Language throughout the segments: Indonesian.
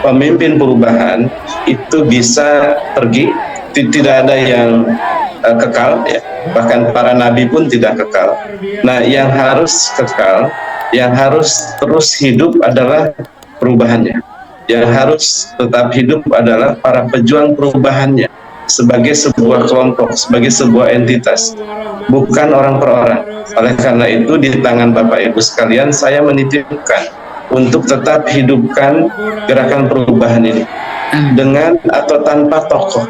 pemimpin perubahan itu bisa pergi, tidak ada yang kekal ya, bahkan para nabi pun tidak kekal. Nah, yang harus kekal, yang harus terus hidup adalah perubahannya. Yang harus tetap hidup adalah para pejuang perubahannya sebagai sebuah kelompok, sebagai sebuah entitas, bukan orang per orang. Oleh karena itu, di tangan Bapak Ibu sekalian, saya menitipkan untuk tetap hidupkan gerakan perubahan ini dengan atau tanpa tokoh.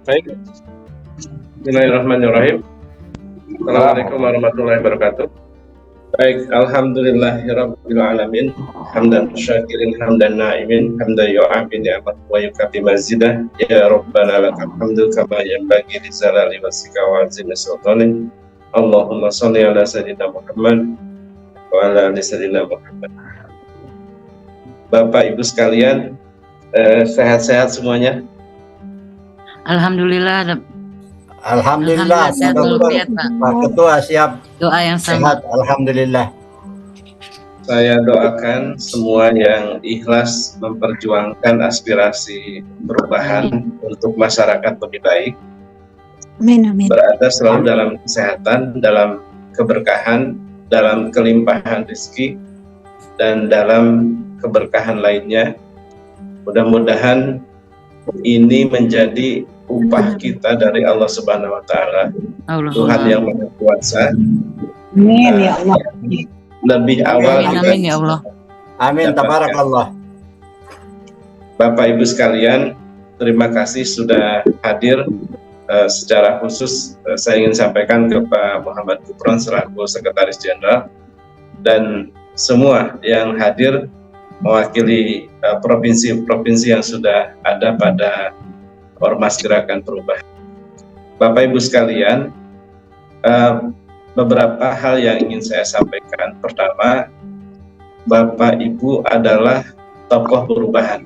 Baik. Bismillahirrahmanirrahim. Assalamualaikum warahmatullahi wabarakatuh. Baik, alhamdulillahirabbil alamin. Hamdan syakirin, hamdan na'imin, hamdan yu'afi ni'mat wa yukafi mazidah. Ya Rabbana lakal hamdu kama yanbaghi li jalali wajhika wa 'azimi sultanik. Allahumma shalli ala sayyidina Muhammad wa ala ali sayyidina Muhammad. Bapak Ibu sekalian, sehat-sehat semuanya? Alhamdulillah. Alhamdulillah, Pak Ketua siap. Doa yang sama. Sehat, alhamdulillah. Saya doakan semua yang ikhlas memperjuangkan aspirasi perubahan untuk masyarakat lebih baik. Amin, amin. Berada selalu dalam kesehatan, dalam keberkahan, dalam kelimpahan rezeki, dan dalam keberkahan lainnya. Mudah-mudahan ini menjadi upah kita dari Allah Subhanahu wa Ta'ala, Tuhan yang Maha Kuasa. Amin ya Allah. Lebih awal Amin ya Allah. Amin, tabarakallah. Bapak Ibu sekalian, terima kasih sudah hadir. Secara khusus saya ingin sampaikan ke Pak Muhammad Gufron selaku Sekretaris Jenderal dan semua yang hadir mewakili provinsi-provinsi yang sudah ada pada Ormas Gerakan Perubahan. Bapak Ibu sekalian, beberapa hal yang ingin saya sampaikan. Pertama, Bapak Ibu adalah tokoh perubahan.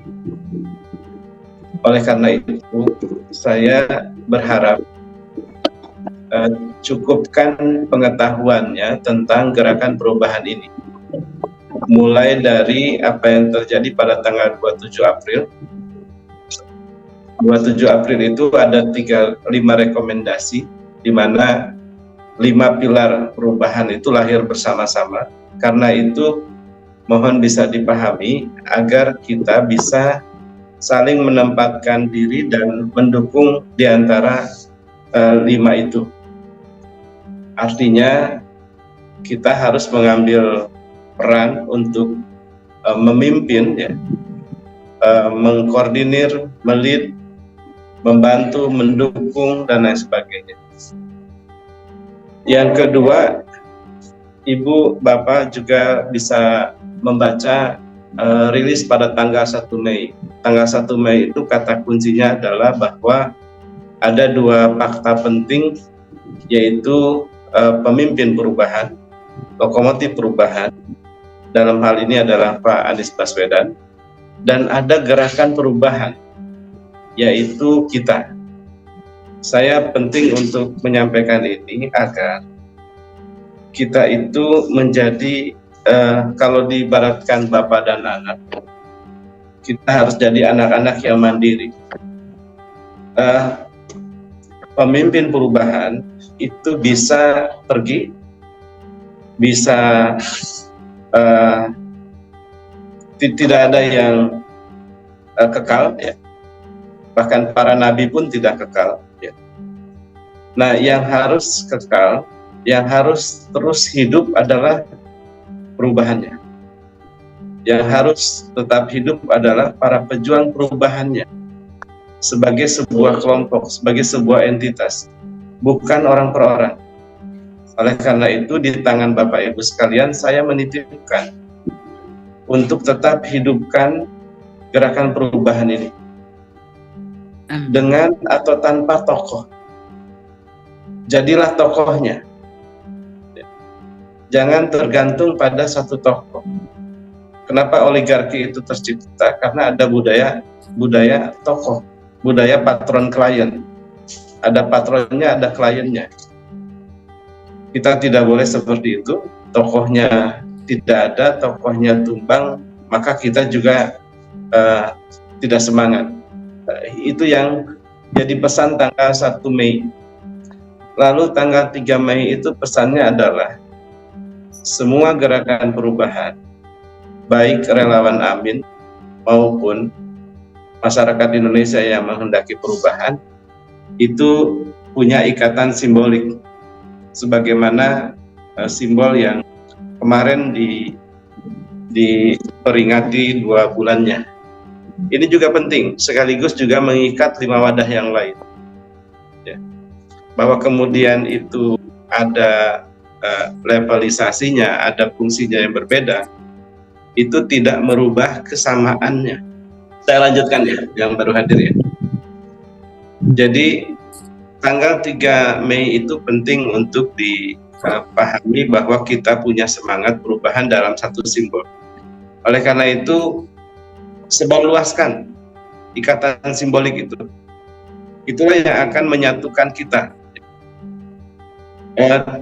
Oleh karena itu, saya berharap cukupkan pengetahuannya tentang gerakan perubahan ini. Mulai dari apa yang terjadi pada tanggal 27 April. 27 April itu ada 5 rekomendasi, di mana 5 pilar perubahan itu lahir bersama-sama. Karena itu mohon bisa dipahami agar kita bisa saling menempatkan diri dan mendukung di antara 5 itu. Artinya kita harus mengambil peran untuk memimpin, ya, mengkoordinir, melit, membantu, mendukung, dan lain sebagainya. Yang kedua, Ibu, Bapak juga bisa membaca rilis pada tanggal 1 Mei. Tanggal 1 Mei itu kata kuncinya adalah bahwa ada 2 fakta penting, yaitu pemimpin perubahan, lokomotif perubahan, dalam hal ini adalah Pak Anies Baswedan, dan ada gerakan perubahan, yaitu kita. Saya penting untuk menyampaikan ini agar kita itu menjadi, kalau diibaratkan bapak dan anak, kita harus jadi anak-anak yang mandiri. Pemimpin perubahan itu bisa pergi, bisa tidak ada yang kekal, ya. Bahkan para nabi pun tidak kekal, ya. Nah, yang harus kekal, yang harus terus hidup adalah perubahannya. Yang harus tetap hidup adalah para pejuang perubahannya sebagai sebuah kelompok, sebagai sebuah entitas, bukan orang per orang. Oleh karena itu, di tangan Bapak Ibu sekalian, saya menitipkan untuk tetap hidupkan gerakan perubahan ini dengan atau tanpa tokoh. Jadilah tokohnya. Jangan tergantung pada satu tokoh. Kenapa oligarki itu tercipta? Karena ada budaya tokoh. budaya patron klien. Ada patronnya, ada kliennya. Kita tidak boleh seperti itu. Tokohnya tidak ada, tokohnya tumbang, maka kita juga tidak semangat. Itu yang jadi pesan tanggal 1 Mei. Lalu tanggal 3 Mei itu pesannya adalah semua gerakan perubahan, baik relawan Amin maupun masyarakat Indonesia yang menghendaki perubahan, itu punya ikatan simbolik. Sebagaimana simbol yang kemarin diperingati 2 bulannya. Ini juga penting, sekaligus juga mengikat 5 wadah yang lain. Ya. Bahwa kemudian itu ada levelisasinya, ada fungsinya yang berbeda, itu tidak merubah kesamaannya. Saya lanjutkan ya, yang baru hadir ya. Jadi tanggal 3 Mei itu penting untuk dipahami bahwa kita punya semangat perubahan dalam satu simbol. Oleh karena itu, sebarluaskan ikatan simbolik itu. Itulah yang akan menyatukan kita.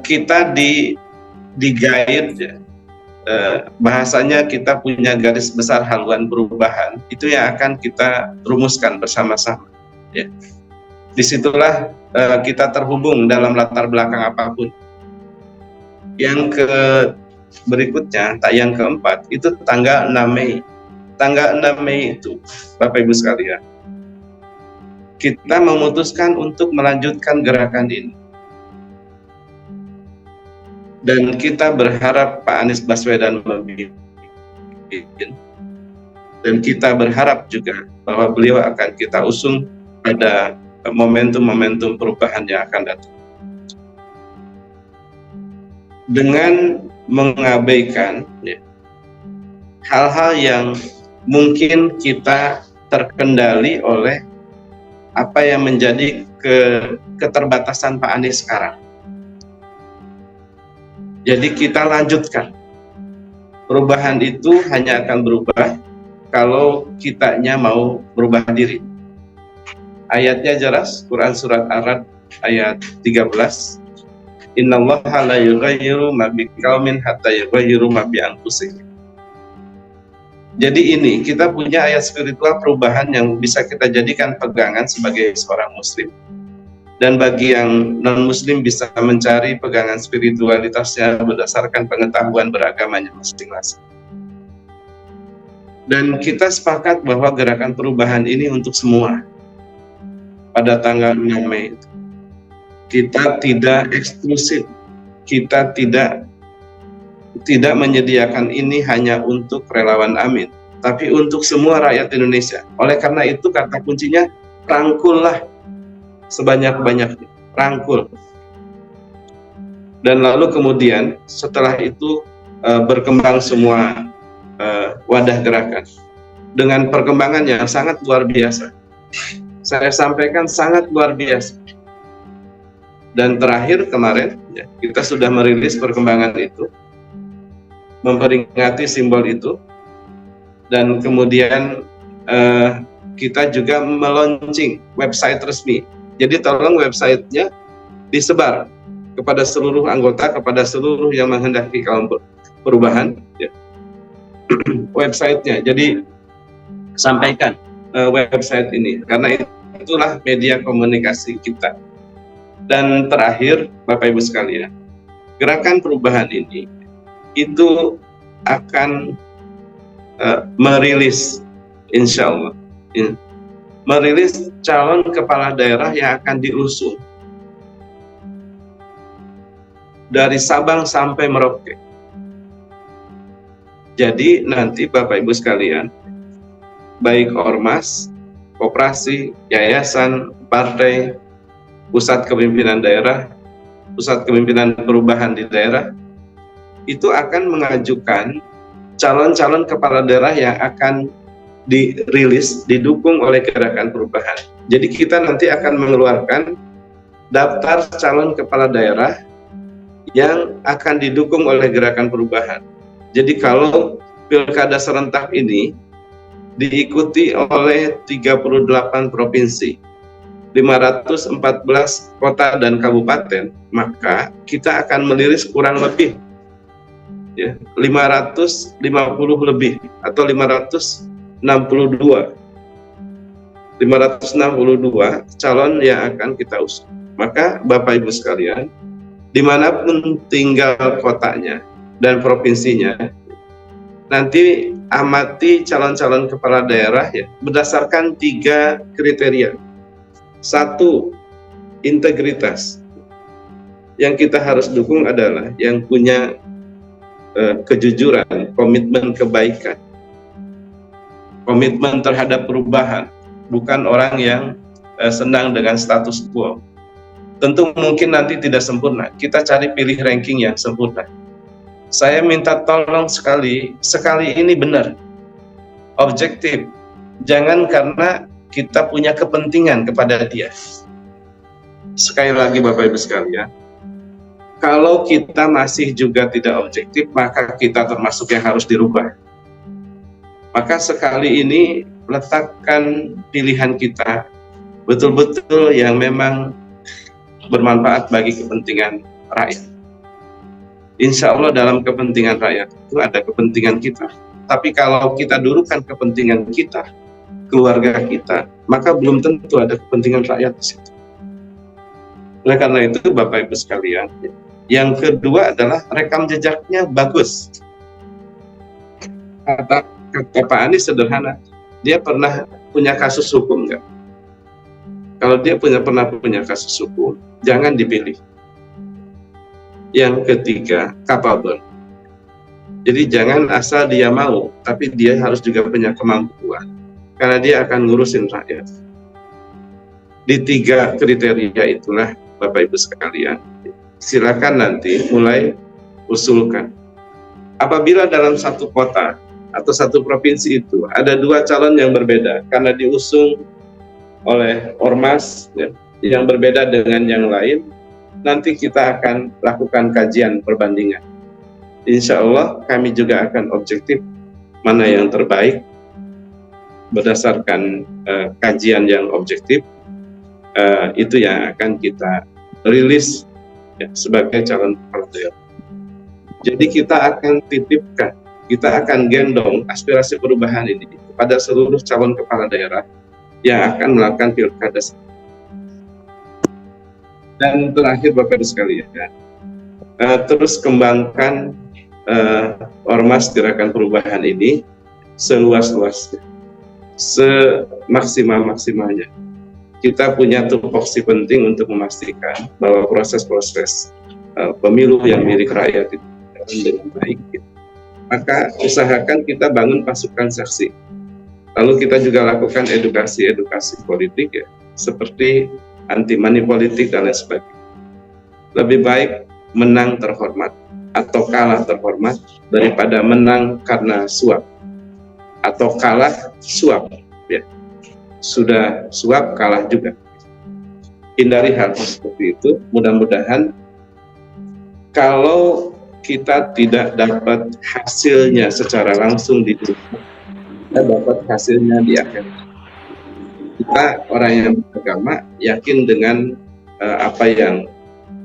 Kita digait ya. Bahasanya kita punya garis besar haluan perubahan, itu yang akan kita rumuskan bersama-sama ya. Disitulah kita terhubung dalam latar belakang apapun. Yang berikutnya, yang keempat, itu tanggal 6 Mei. Tanggal 6 Mei itu, Bapak Ibu sekalian, kita memutuskan untuk melanjutkan gerakan ini. Dan kita berharap Pak Anies Baswedan memimpin. Dan kita berharap juga bahwa beliau akan kita usung pada momentum-momentum perubahan yang akan datang. Dengan mengabaikan ya, hal-hal yang mungkin kita terkendali oleh apa yang menjadi keterbatasan Pak Anies sekarang. Jadi kita lanjutkan. Perubahan itu hanya akan berubah kalau kitanya mau berubah diri. Ayatnya jelas, Quran surat Ar-Ra'd ayat 13. Innallaha la yughayyiru ma biqaumin hatta yughayyiru ma bi anfusihim. Jadi ini kita punya ayat spiritual perubahan yang bisa kita jadikan pegangan sebagai seorang muslim. Dan bagi yang non-muslim bisa mencari pegangan spiritualitasnya berdasarkan pengetahuan beragamanya masing-masing. Dan kita sepakat bahwa gerakan perubahan ini untuk semua. Pada tanggal 6 Mei itu. Kita tidak eksklusif. Kita tidak menyediakan ini hanya untuk relawan Amin, tapi untuk semua rakyat Indonesia. Oleh karena itu kata kuncinya, rangkullah sebanyak-banyaknya, rangkul. Dan lalu kemudian setelah itu berkembang semua wadah gerakan dengan perkembangan yang sangat luar biasa. Saya sampaikan sangat luar biasa. Dan terakhir kemarin ya, kita sudah merilis perkembangan itu, memperingati simbol itu, dan kemudian kita juga meluncing website resmi. Jadi tolong websitenya disebar kepada seluruh anggota, kepada seluruh yang menghendaki kaum perubahan ya. Websitenya, jadi sampaikan website ini, karena itulah media komunikasi kita. Dan terakhir Bapak Ibu sekalian, gerakan perubahan ini itu akan merilis, insya Allah merilis calon kepala daerah yang akan diusung dari Sabang sampai Merauke. Jadi nanti Bapak Ibu sekalian, baik ormas, koperasi, yayasan, partai, pusat kepemimpinan daerah, pusat kepemimpinan perubahan di daerah, itu akan mengajukan calon-calon kepala daerah yang akan dirilis, didukung oleh gerakan perubahan. Jadi kita nanti akan mengeluarkan daftar calon kepala daerah yang akan didukung oleh gerakan perubahan. Jadi kalau pilkada serentak ini diikuti oleh 38 provinsi, 514 kota dan kabupaten, maka kita akan meliris kurang lebih ya 550 lebih atau 562 calon yang akan kita usung. Maka Bapak Ibu sekalian, dimanapun tinggal kotanya dan provinsinya, nanti amati calon-calon kepala daerah ya berdasarkan 3 kriteria. 1, integritas. Yang kita harus dukung adalah yang punya kejujuran, komitmen kebaikan, komitmen terhadap perubahan, bukan orang yang senang dengan status quo. Tentu mungkin nanti tidak sempurna, kita cari pilih ranking yang sempurna. Saya minta tolong sekali ini benar, objektif, jangan karena kita punya kepentingan kepada dia. Sekali lagi Bapak Ibu sekalian, kalau kita masih juga tidak objektif, maka kita termasuk yang harus dirubah. Maka sekali ini letakkan pilihan kita betul-betul yang memang bermanfaat bagi kepentingan rakyat. Insya Allah dalam kepentingan rakyat itu ada kepentingan kita. Tapi kalau kita dulukan kepentingan kita, keluarga kita, maka belum tentu ada kepentingan rakyat di situ. Oleh karena itu Bapak Ibu sekalian, yang kedua adalah rekam jejaknya bagus. Kata Pak Anies sederhana, dia pernah punya kasus hukum nggak? Kalau dia pernah punya kasus hukum, jangan dipilih. Yang ketiga, capable. Jadi jangan asal dia mau, tapi dia harus juga punya kemampuan, karena dia akan ngurusin rakyat. Di 3 kriteria itulah Bapak Ibu sekalian, silakan nanti mulai usulkan. Apabila dalam satu kota atau satu provinsi itu ada 2 calon yang berbeda karena diusung oleh ormas ya, yang berbeda dengan yang lain, nanti kita akan lakukan kajian perbandingan. Insya Allah kami juga akan objektif mana yang terbaik berdasarkan kajian yang objektif, itu yang akan kita rilis ya, sebagai calon kepala daerah. Jadi kita akan titipkan, kita akan gendong aspirasi perubahan ini kepada seluruh calon kepala daerah yang akan melakukan pilkada. Dan terakhir Bapak Ibu sekalian, terus kembangkan ormas gerakan perubahan ini seluas-luasnya, semaksimal-maksimalnya. Kita punya tupoksi penting untuk memastikan bahwa proses-proses pemilu yang milik rakyat itu dengan baik. Maka usahakan kita bangun pasukan saksi. Lalu kita juga lakukan edukasi politik ya, seperti anti money politik dan lain sebagainya. Lebih baik menang terhormat atau kalah terhormat daripada menang karena suap atau kalah suap ya. Sudah suap kalah juga. Hindari hal seperti itu. Mudah-mudahan kalau kita tidak dapat hasilnya secara langsung di dunia, kita dapat hasilnya di akhir. Kita orang yang beragama yakin dengan apa yang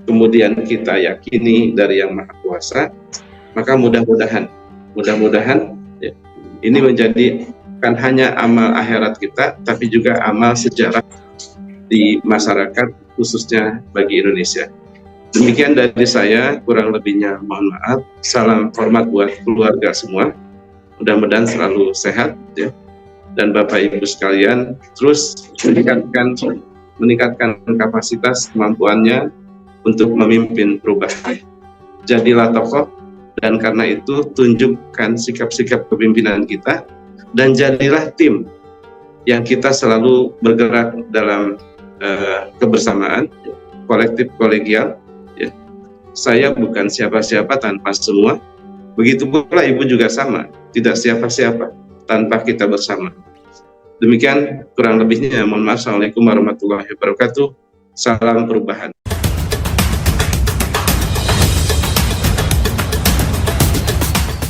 kemudian kita yakini dari Yang Maha Kuasa, maka mudah-mudahan ya, ini menjadi bukan hanya amal akhirat kita, tapi juga amal sejarah di masyarakat, khususnya bagi Indonesia. Demikian dari saya, kurang lebihnya mohon maaf. Salam hormat buat keluarga semua. Mudah-mudahan selalu sehat ya. Dan Bapak Ibu sekalian terus meningkatkan kapasitas kemampuannya untuk memimpin perubahan. Jadilah tokoh, dan karena itu tunjukkan sikap-sikap kepemimpinan kita, dan jadilah tim yang kita selalu bergerak dalam kebersamaan, kolektif kolegial. Ya. Saya bukan siapa-siapa tanpa semua, begitu pula Ibu juga sama, tidak siapa-siapa tanpa kita bersama. Demikian kurang lebihnya, mohon maaf. Assalamualaikum warahmatullahi wabarakatuh. Salam perubahan.